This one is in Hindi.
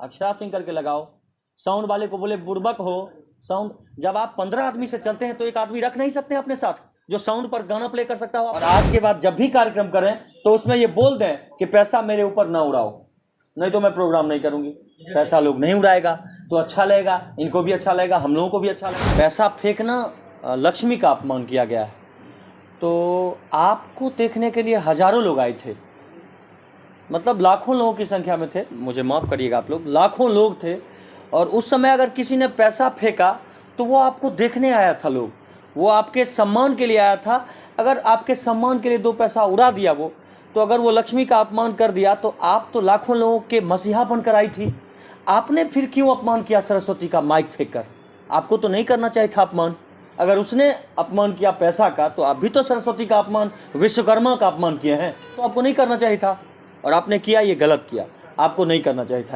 अक्षरा सिंह करके लगाओ। साउंड वाले को बोले बुर्बक हो साउंड। जब आप 15 आदमी से चलते हैं तो एक आदमी रख नहीं सकते अपने साथ जो साउंड पर गाना प्ले कर सकता हो। और आज के बाद जब भी कार्यक्रम करें तो उसमें ये बोल दें कि पैसा मेरे ऊपर ना उड़ाओ, नहीं तो मैं प्रोग्राम नहीं करूंगी। पैसा लोग नहीं उड़ाएगा तो अच्छा लगेगा, इनको भी अच्छा लगेगा, हम लोगों को भी अच्छा लगेगा। पैसा फेंकना लक्ष्मी का अपमान किया गया है। तो आपको देखने के लिए हजारों लोग आए थे, मतलब लाखों लोगों की संख्या में थे, मुझे माफ़ करिएगा आप लोग, लाखों लोग थे। और उस समय अगर किसी ने पैसा फेंका तो वो आपको देखने आया था, लोग वो आपके सम्मान के लिए आया था। अगर आपके सम्मान के लिए 2 पैसा उड़ा दिया वो, तो अगर वो लक्ष्मी का अपमान कर दिया तो आप तो लाखों लोगों के मसीहा बनकर आई थी। आपने फिर क्यों अपमान किया सरस्वती का माइक फेंक कर? आपको तो नहीं करना चाहिए था अपमान। अगर उसने अपमान किया पैसा का तो आप भी तो सरस्वती का अपमान, विश्वकर्मा का अपमान किए हैं, तो आपको नहीं करना चाहिए था। और आपने किया, ये गलत किया, आपको नहीं करना चाहिए था।